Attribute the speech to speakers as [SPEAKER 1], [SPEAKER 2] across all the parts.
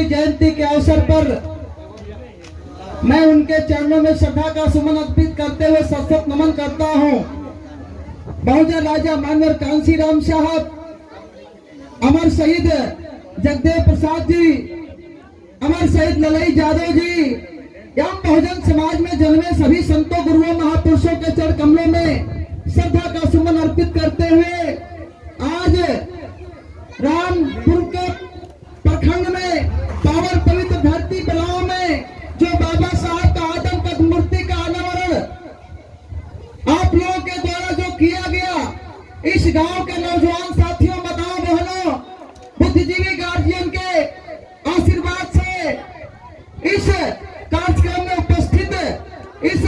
[SPEAKER 1] जयंती के अवसर पर मैं उनके चरणों में श्रद्धा का सुमन अर्पित करते हुए सशक्त नमन करता हूं। बहुजन राजा मानवर कांसी राम साहब, अमर शहीद जगदेव प्रसाद जी, अमर शहीद ललई यादव जी एवं बहुजन समाज में जन्मे सभी संतों गुरुओं महापुरुषों के चरण कमलों में श्रद्धा का सुमन अर्पित करते हुए आज रामपुर के प्रखंड में पावन पवित्र धरती बलाओं में जो बाबा साहब का आदमकद मूर्ति का अनावरण आप लोगों के द्वारा जो किया गया, इस गांव के नौजवान साथियों, माताओं, बहनों, बुद्धिजीवी गार्जियन के आशीर्वाद से इस कार्यक्रम में उपस्थित इस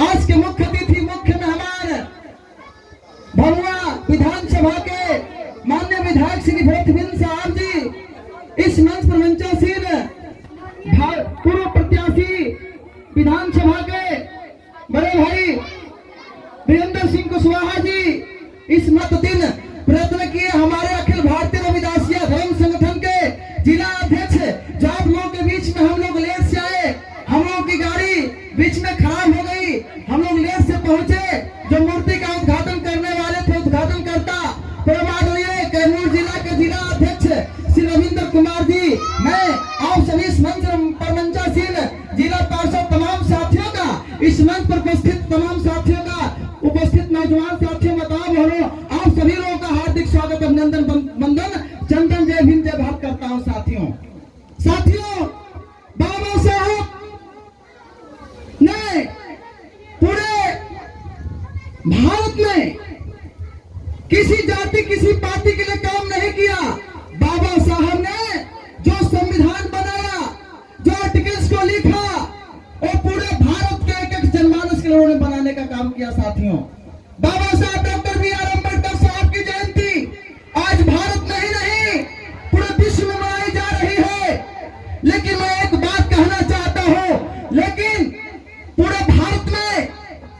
[SPEAKER 1] आज के मुख्य अतिथि, मुख्य मेहमान भभुआ विधानसभा के माननीय विधायक श्री भरतबिंद साहब जी, इस मंच पर मंचासीन पूर्व प्रत्याशी विधानसभा के बड़े भाई वीरेंद्र सिंह कुशवाहा जी, इस मत दिन प्रयत्न किए हमारे अखिल भारतीय रविदासिया धर्म संगठन के जिला अध्यक्ष, जो आप लोगों के बीच में हम लोग लेट से आए, हम लोगों की गाड़ी बीच में खराब हो गई, हम लोग लेट से पहुंचे, जो मूर्ति का उद्घाटन करने वाले थे उद्घाटन करता कैमूर जिला के जिला अध्यक्ष श्री रविंद्र कुमार जी, मैं आप सभी इस मंच पर मंचासीन जिला पार्षद तमाम साथियों का, इस मंच पर उपस्थित तमाम साथियों का, उपस्थित नौजवान साथियों, माताओं, बहनों, आप सभी लोगों का हार्दिक स्वागत, अभिनंदन, वंदन, चंदन, जय भीम, जय भारत करता हूं। साथियों, बाबा साहब ने पूरे भारत में किसी जाति किसी पार्टी के लिए काम नहीं किया। बाबा साहब ने जो संविधान बनाया, जो आर्टिकल्स को लिखा, वो पूरे भारत के एक एक जनमानस के लोगों ने बनाने का काम किया। साथियों, बाबा साहब डॉक्टर B.R. अम्बेडकर साहब की जयंती आज भारत में ही नहीं पूरे विश्व में मनाई जा रही है। लेकिन मैं एक बात कहना चाहता हूं, लेकिन पूरे भारत में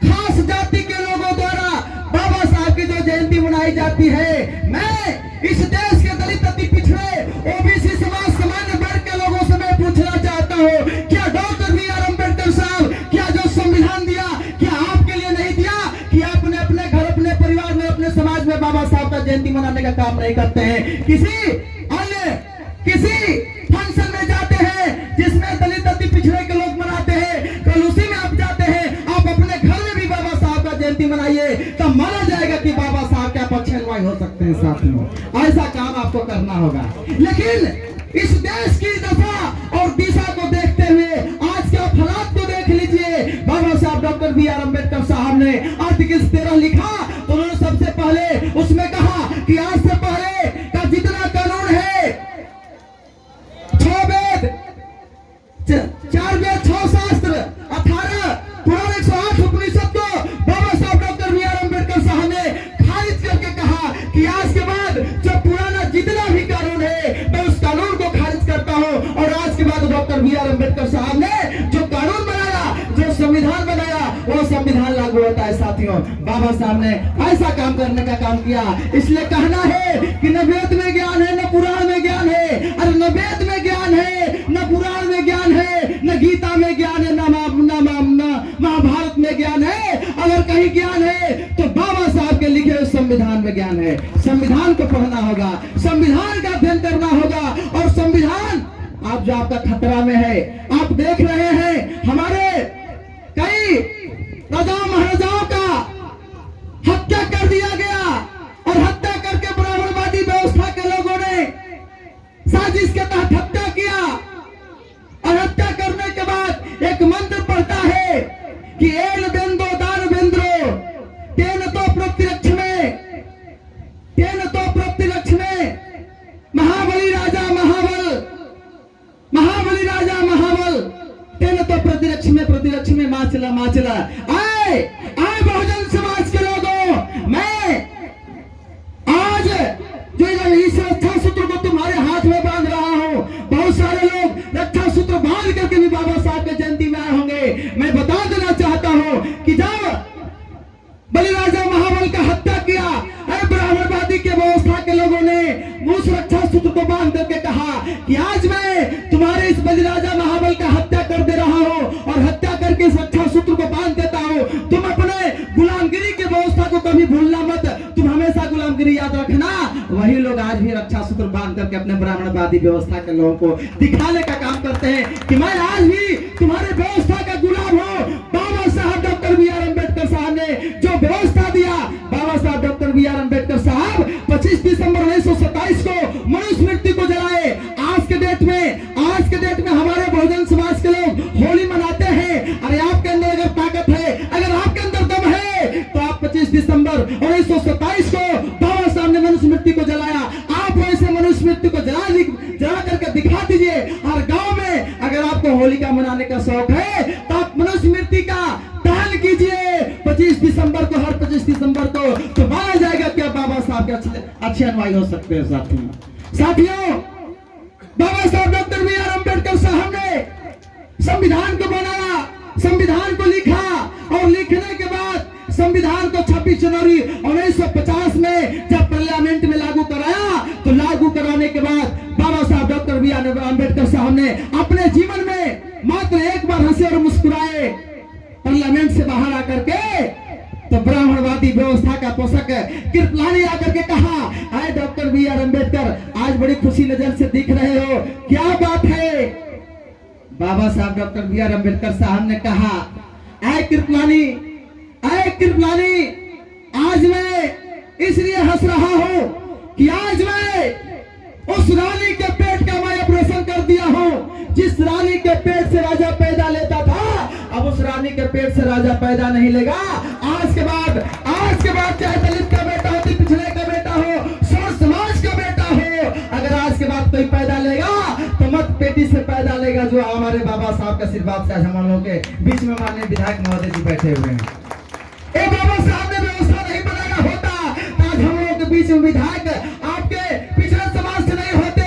[SPEAKER 1] खास जाति के लोगों द्वारा बाबा साहब की जो जयंती मनाई जाती है, मैं इस देश के दलित अति पिछड़े ओबीसी समाज सामान्य वर्ग के लोगों से मैं पूछना चाहता हूं, क्या डॉक्टर B.R. अम्बेडकर साहब क्या जो संविधान दिया, क्या आपके लिए नहीं दिया कि आपने अपने घर, अपने परिवार में, अपने समाज में बाबा साहब का जयंती मनाने का काम नहीं करते हैं? किसी फंक्शन में जाते हैं जिसमें दलित अति पिछड़े के लोग मनाते हैं, कल उसी में आप जाते हैं, आप अपने घर में भी बाबा साहब का जयंती मनाइए, तब माना जाएगा कि बाबा साहब क्या पक्षनुयायी हो सकते हैं। साथियों, ऐसा काम आपको करना होगा। लेकिन इस देश की दशा और दिशा को देखते हुए आज के हालात को देख लीजिए। बाबा साहब डॉक्टर B.R. अम्बेडकर साहब ने आर्टिकल 13 लिखा, तो उन्होंने सबसे पहले उसमें कहा कि आज से पहले का जितना कानून है, 6 वेद, 4 वेद, 6 शास्त्र, 18 पुराण, 108 उपनिषद को बाबा साहब डॉक्टर B.R. अम्बेडकर साहब ने खारिज करके कहा कि आज के बाद जो पुराना जितना भी कानून है, मैं उस कानून को खारिज करता हूं। और आज के बाद डॉक्टर B.R. अम्बेडकर साहब ने जो कानून बनाया, जो संविधान बनाया, वो संविधान लागू होता है। साथियों, बाबा साहब ने ऐसा काम करने का काम किया। इसलिए कहना है कि न वेद में ज्ञान है, न पुराण में ज्ञान है। अरे न वेद में ज्ञान है, न पुराण में ज्ञान है, न गीता में ज्ञान है, न महाभारत में ज्ञान है। अगर कहीं ज्ञान है तो बाबा साहब के लिखे हुए संविधान में ज्ञान है। संविधान को पढ़ना होगा, संविधान का अध्ययन करना होगा। और संविधान आप जो आपका खतरा में है, आप देख रहे हैं हमारे कई राजा महाराजाओं का हत्या कर दिया गया, और हत्या करके ब्राह्मणवादी व्यवस्था के लोगों ने साजिश के तहत हत्या किया। और हत्या करने के बाद एक मंत्र पढ़ता है कि एल बेंदो दान बेंद्रो तेन तो प्रतिरक्ष में महाबली राजा महाबल तेन तो प्रतिरक्ष में माचला। आए बहुजन समाज के लोगों, मैं आज जो इस रक्षा सूत्र को तुम्हारे हाथ में बांध रहा हूं, बहुत सारे लोग रक्षा सूत्र बांध करके भी बाबा साहब के जयंती में आए होंगे। मैं बता देना चाहता हूं कि जब बलिराजा महाबल का हत्या किया, ब्राह्मणवादी के व्यवस्था के लोगों ने उस रक्षा सूत्र को बांध करके कहा कि आज मैं तुम्हारे इस बलिराजा महाबल का हत्या कर दे रहा हूं और हत्या करके इस रक्षा सूत्र को बांध देता हूं। तुम अपने गुलामगिरी की व्यवस्था को कभी भूलना मत, तुम हमेशा गुलामगिरी याद रखना। वही लोग आज भी रक्षा सूत्र बांध करके अपने ब्राह्मणवादी व्यवस्था के लोगों को दिखाने का काम करते हैं कि मैं आज भी तुम्हारे व्यवस्था का गुलाम हूं। बाबा साहब डॉक्टर बी आर अम्बेडकर साहब ने जो व्यवस्था दिया, बाबा साहब डॉक्टर बी आर अम्बेडकर साहब 25 दिसंबर 1927 को मनुस्मृति को जलाए। आज के डेट में हमारे बहुजन समाज के लोग होली मनाते हैं। अरे आपके अंदर अगर ताकत है, अगर आपके अंदर दम है, तो आप 25 दिसंबर 1927 को बाबा साहब ने मनुस्मृति को जलाया। आप वैसे मनुस्मृति को जला करके दिखा दीजिए। हर गांव में अगर आपको होलिका मनाने का शौक है तो आप मनुस्मृति का दान कीजिए 25 दिसंबर को। हर 25 दिसंबर को तो माना जाएगा कि आप बाबा साहब के अच्छे अनुयायी हो सकते हैं। साथियों, बाबा साहब डॉक्टर बी आर अम्बेडकर साहब ने संविधान को बनाया, संविधान को लिखा और लिखने के बाद संविधान को 26 जनवरी 1950 में जब पार्लियामेंट में लागू कराया, तो लागू कराने के बाद बाबा साहब डॉक्टर बी आर अम्बेडकर साहब ने अपने जीवन में मात्र एक बार हंसे और मुस्कुराए। पार्लियामेंट से बाहर आकर के तो ब्राह्मणवादी व्यवस्था का पोषक कृपलानी आकर के कहा, अरे डॉक्टर बी आर अम्बेडकर आज बड़ी खुशी नजर से दिख रहे हो, क्या बात है? बाबा साहब डॉक्टर बी आर अम्बेडकर साहब ने कहा, अरे कृपलानी, आज मैं इसलिए हंस रहा हूं कि आज मैं उस रानी के पेट का मैं ऑपरेशन कर दिया हूं। जिस रानी के पेट से राजा पैदा लेता था, अब उस रानी के पेट से राजा पैदा नहीं लेगा। आज के बाद चाहे दलित का बेटा हो, पिछड़े का बेटा हो, सौर समाज का बेटा हो, अगर आज के बाद कोई पैदा लेगा तो मत पेटी से पैदा लेगा, जो हमारे बाबा साहब का आशीर्वाद से हम लोगों के बीच में माननीय विधायक महोदय जी बैठे हुए हैं। ए बाबा साहब ने व्यवस्था नहीं बनाया होता, आज हम लोगों के बीच में विधायक आपके पिछड़ा समाज से नहीं होते,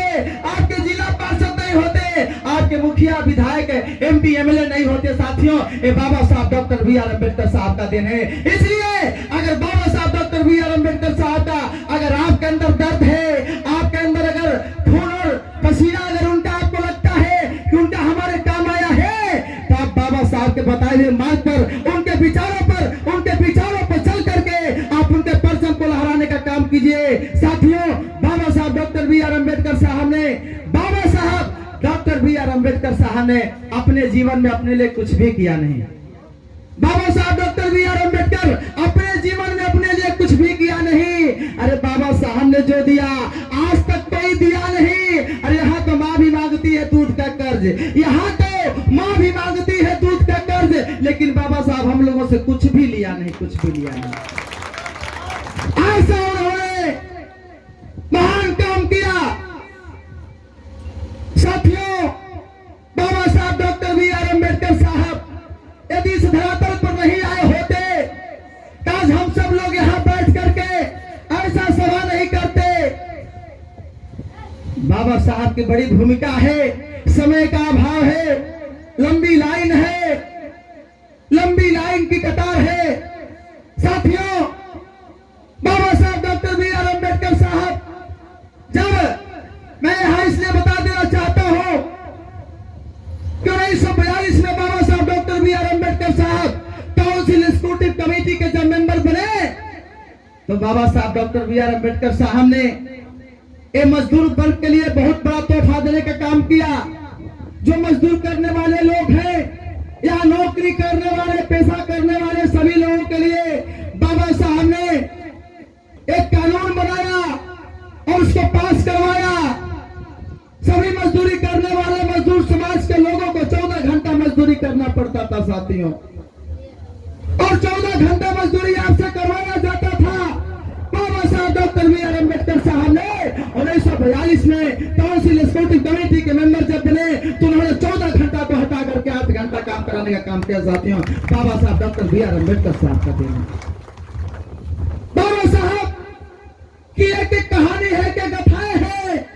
[SPEAKER 1] आपके जिला पार्षद नहीं होते, आपके मुखिया विधायक MP MLA नहीं होते। साथियों, ये बाबा साहब डॉक्टर बी आर अम्बेडकर साहब का दिन है। इसलिए अगर बाबा साहब डॉक्टर बी आर अम्बेडकर साहब का अगर आपके अंदर दर्द है, आपके अंदर अगर खून और पसीना अगर उनका आपको लगता है कि उनका हमारे काम आया है, तो आप बाबा साहब के बताए हुए मार्ग पर, उनके विचारों पर चल करके आप उनके परचम को लहराने का काम कीजिए। साथियों, बाबा साहब डॉक्टर बी आर अम्बेडकर साहब ने अपने जीवन में अपने लिए कुछ भी किया नहीं। बाबा साहब डॉक्टर बी आर अम्बेडकर अपने जीवन में अपने लिए कुछ भी किया नहीं। अरे बाबा साहब ने जो दिया आज तक कोई दिया नहीं। अरे यहाँ तो माँ भी मांगती है दूध का कर्ज, यहाँ तो माँ भी मांगती है दूध का कर्ज, लेकिन बाबा साहब हम लोगों से कुछ भी लिया नहीं। ऐसा उन्होंने महान काम किया। साथियों, बाबा साहब डॉक्टर बी आर अम्बेडकर साहब यदि इस धरातल पर नहीं आए होते तो आज हम सब लोग यहाँ बैठ करके ऐसा सभा नहीं करते। बाबा साहब की बड़ी भूमिका है, समय का अभाव है, लंबी लाइन की कतार है। साथियों, बाबा साहब डॉक्टर बी आर अम्बेडकर साहब, जब मैं यहां इसलिए बता देना चाहता हूं कि 1942 में बाबा साहब डॉक्टर बी आर अम्बेडकर साहब काउंसिल एग्जीक्यूटिव कमेटी के जब मेंबर बने, तो बाबा साहब डॉक्टर बी आर अम्बेडकर साहब ने ये मजदूर वर्ग के लिए बहुत बड़ा तोहफा देने का काम किया। जो मजदूर करने वाले लोग हैं या नौकरी करने वाले, पेशा करने वाले सभी लोगों के लिए बाबा साहब ने एक कानून बनाया और उसको पास करवाया। सभी मजदूरी करने वाले मजदूर समाज के लोगों को 14 घंटा मजदूरी करना पड़ता था साथियों, और 14 घंटा मजदूरी आपसे करवाया जाता था। बाबा साहब डॉक्टर बी आर अम्बेडकर साहब ने 1942 में काउंसिल एग्जीक्यूटिव कमेटी के मेंबर जब बने तो उन्होंने 14 घंटा को हटा करके 8 घंटा काम कराने का काम किया। साथियों, बाबा साहब डॉक्टर बी आर अम्बेडकर साहब का दिन है। बाबा साहब की एक कहानी है, क्या कथाएं हैं।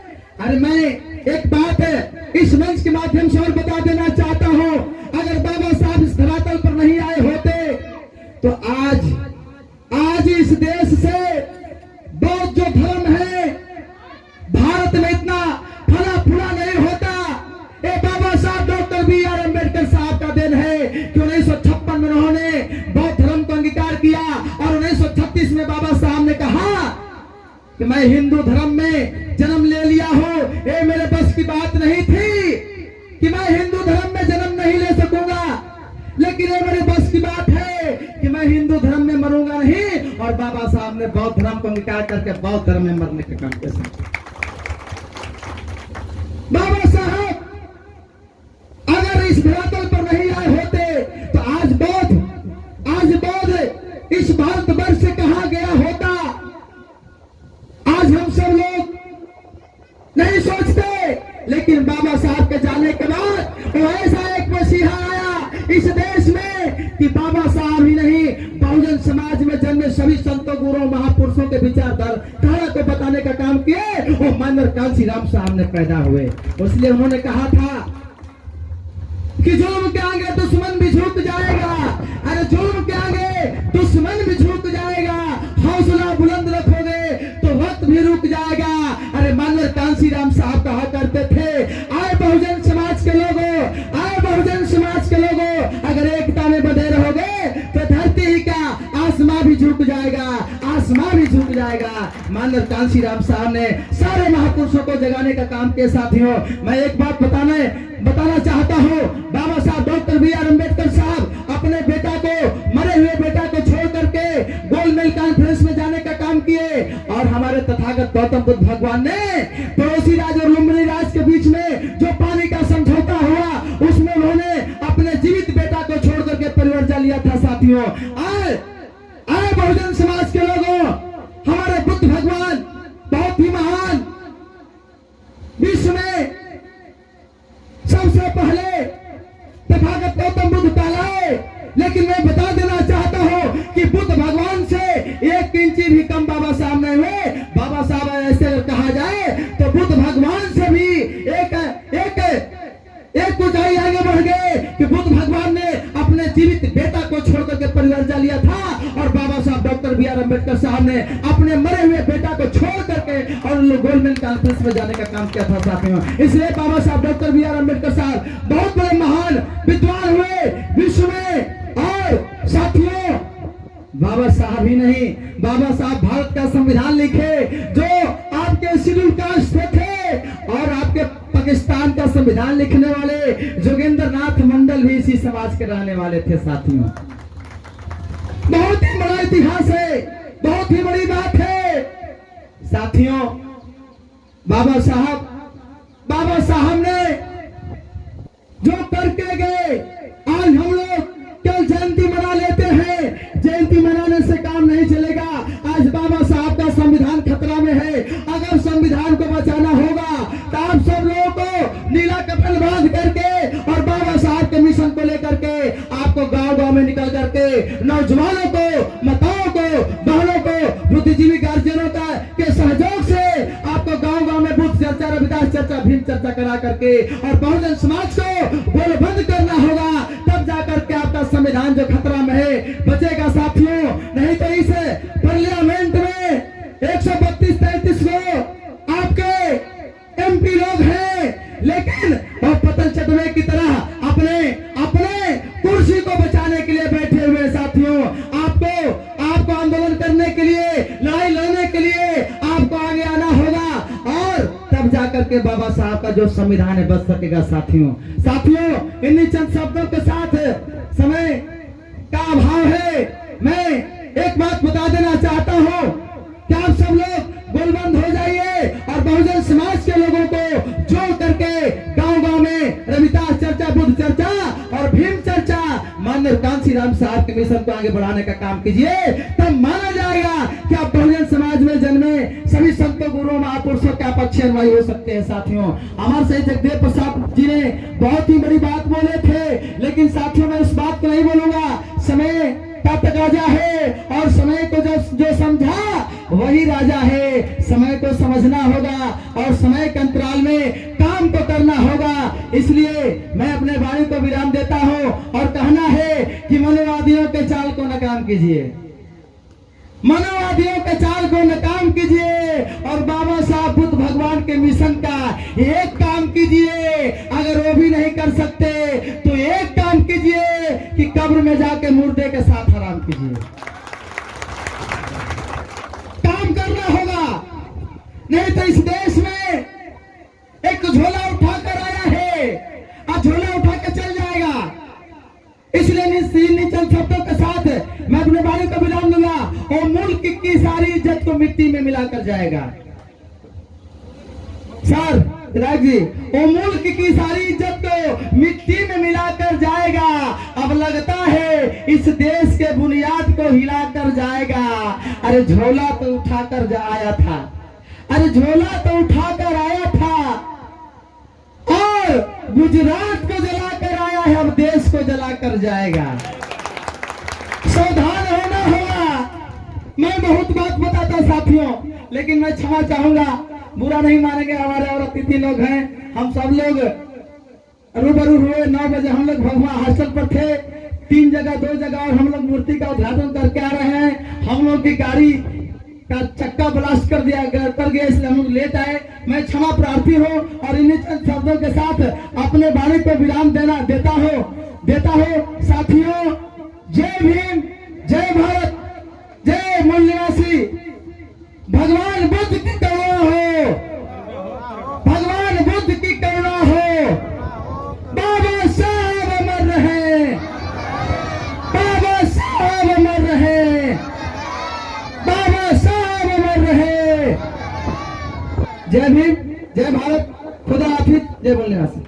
[SPEAKER 1] अरे मैं एक बात है इस मंच के माध्यम से और बता देना चाहता हूं, अगर बाबा साहब इस धरातल पर नहीं आए होते तो आज इस देश से बौद्ध जो धर्म है, कि मैं हिंदू धर्म में जन्म ले लिया हूं, ये मेरे बस की बात नहीं थी कि मैं हिंदू धर्म में जन्म नहीं ले सकूंगा, लेकिन ये मेरे बस की बात है कि मैं हिंदू धर्म में मरूंगा नहीं। और बाबा साहब ने बौद्ध धर्म को निकाल करके बौद्ध धर्म में मरने के काम किया। बाबा साहब अगर इस धरातल पर नहीं आए होते तो आज बौद्ध इस भारतवर्ष से कहां गया होता, आज हम सब लोग नहीं सोचते। लेकिन बाबा साहब के जाने के बाद वो ऐसा एक मसीहा आया इस देश में कि बाबा साहब ही नहीं, बहुजन समाज में जन्मे सभी संतों गुरुओं महापुरुषों के विचारधारा को बताने का काम किए वो मानवर कांसीराम साहब ने पैदा हुए। इसलिए उन्होंने कहा था कि जुल्म के आगे दुश्मन भी झुक जाएगा। अरे जुल्म के आगे दुश्मन भी झुक जाएगा, हौसला बुलंद रखोगे तो वक्त भी रुक जाएगा। अरे मानवर कांसीराम साहब कहा करते थे, आए बहुजन समाज के लोगों, आए बहुजन समाज के लोगों, अगर एकता में बंधे रहोगे तो धरती ही क्या आसमां भी झुक जाएगा, आसमां भी झुक जाएगा। मानवर कांसीराम साहब ने सारे महापुरुषों को जगाने का काम किया। साथियों, मैं एक बात बताना चाहता हूँ, बाबा साहब डॉक्टर बी आर अम्बेडकर साहब अपने बेटा को, मरे हुए बेटा को छोड़ करके गोलमेज कॉन्फ्रेंस में जाने का काम किए। और हमारे तथागत गौतम बुद्ध भगवान ने पड़ोसी राज और लुम्बिनी राज के बीच में जो पानी का समझौता हुआ उसमें उन्होंने अपने जीवित बेटा को छोड़ करके परिवर्तन लिया था। साथियों, आए बहुजन समाज के लोगों, हमारे बुद्ध भगवान बहुत ही महान, विश्व में सबसे पहले तथागत गौतम बुद्ध कहलाए। लेकिन मैं बता देना चाहता हूं कि बुद्ध भगवान से 1 इंची भी कम बाबा साहब नहीं हुए। बाबा साहब ऐसे अगर कहा जाए तो बुद्ध भगवान से भी एक ऊंचाई आगे बढ़ गए कि बुद्ध भगवान ने अपने जीवित बेटा को छोड़ करके परिवर्तन लिया था और बाबा साहब डॉक्टर बी आर अम्बेडकर साहब ने अपने मरे हुए बेटा को छोड़ करके और गोलमेज कॉन्फ्रेंस में जाने का काम किया था। साथियों, इसलिए बाबा साहब डॉक्टर बी आर अम्बेडकर साहब बहुत बड़े महान विद्वान हुए विश्व में। और साथियों, बाबा साहब ही नहीं, बाबा साहब भारत का संविधान लिखे जो आपके शेड्यूल कास्ट थे, और आपके पाकिस्तान का संविधान लिखने वाले जोगेंद्र नाथ मंडल भी इसी समाज के रहने वाले थे। साथियों, बहुत ही बड़ा इतिहास है, बहुत ही बड़ी बात है। साथियों, बाबा साहब ने जो करके गए, आज हम लोग कल जयंती मना लेते हैं, जयंती मनाने से काम नहीं चलेगा। आज बाबा साहब का संविधान खतरा में है। अगर संविधान को बचाना होगा तो आप सब लोगों को नीला कपड़ा बांध करके और बाबा साहब के मिशन को लेकर के आपको गांव-गांव में निकल करके नौजवानों को, माताओं को, बहनों को, बुद्धिजीवी गार्जियनों का के सहयोग से आपको गांव-गांव में बुद्ध चर्चा, रविदास चर्चा, भीम चर्चा करा करके और बहुजन समाज को गोलबंद करना होगा। तब जाकर के आपका संविधान जो खतरा में है बचेगा। साथियों, नहीं तो इस पार्लियामेंट में 132-33 को आपके एमपी लोग हैं, लेकिन वो पतन चटवे की तरह अपने कुर्सी को बचाने के लिए बैठे हुए। साथियों, आपको आंदोलन करने के लिए, लड़ाई लड़ने के लिए आपको आगे आना होगा और तब जाकर के बाबा साहब का जो संविधान है बच सकेगा। साथियों, इन्हीं चंद शब्दों के साथ समय का अभाव है, मैं एक बात बता देना चाहता हूं कि आप सब लोग गोलबंद हो जाइए और बहुजन समाज के लोगों को जोड़ करके गांव-गांव में रविदास चर्चा, बुद्ध चर्चा और भीम चर्चा, माननीय कांसीराम साहब के मिशन को आगे बढ़ाने का काम कीजिए। तब माना जाएगा कि आप बहुजन समाज में जन्मे सभी संतों, गुरुओं, महापुरुषों के आप अच्छे अनुयायी हो सकते हैं। साथियों, हमारे सही जगदेव प्रसाद जी ने बहुत ही बड़ी बात बोले थे, लेकिन साथियों मैं उस बात को नहीं बोलूंगा। समय का तकाजा है और समय को जो समझा वही राजा है। समय को समझना होगा और समय के अंतराल में काम को करना होगा। इसलिए मैं अपने वाणी को विराम देता हूं और कहना है कि मनोवादियों के चाल को नाकाम कीजिए, मनोवादियों के चाल को नाकाम कीजिए और बाबा साहब बुद्ध भगवान के मिशन का एक काम कीजिए। अगर वो भी नहीं कर सकते तो एक काम कीजिए कि कब्र में जाके मुर्दे के साथ आराम कीजिए। काम करना होगा, नहीं तो इस देश में एक झोला उठाकर आया है और झोला उठा के चल जाएगा। इसलिए निचल शब्दों के साथ मैं अपने बारे को विराम दूंगा। और मुल्क की सारी इज्जत को मिट्टी में मिलाकर जाएगा। सर राज जी, वो मुल्क की सारी इज्जत को मिट्टी में मिलाकर जाएगा। अब लगता है इस देश के बुनियाद को हिलाकर जाएगा। अरे झोला तो उठाकर आया था, अरे झोला तो उठाकर आया था और गुजरात को जलाकर आया है, अब देश को जलाकर जाएगा। सावधान होना होगा। मैं बहुत बात बताता साथियों, लेकिन मैं क्षमा चाहूंगा, बुरा नहीं मानेंगे। हमारे और अतिथि लोग हैं, हम सब लोग रूबरू हुए। 9 बजे हम लोग भगवान हॉस्टल पर थे, 3 जगह 2 जगह, और हम लोग मूर्ति का उद्घाटन करके आ रहे हैं। हम लोग की गाड़ी का चक्का ब्लास्ट कर गया, इसलिए हम लोग लेट आए। मैं क्षमा प्रार्थी हूँ और इन्हीं चंद शब्दों के साथ अपने वाणी को विराम देता हूँ। साथियों, जय भीम, जय भारत, जय मूल निवासी। भगवान बुद्ध की करुणा हो, भगवान बुद्ध की करुणा हो। बाबा साहब अमर रहे, बाबा साहब अमर रहे, बाबा साहब अमर रहे। जय भीम, जय भारत, खुदा हाफिज, जय मूल निवासी।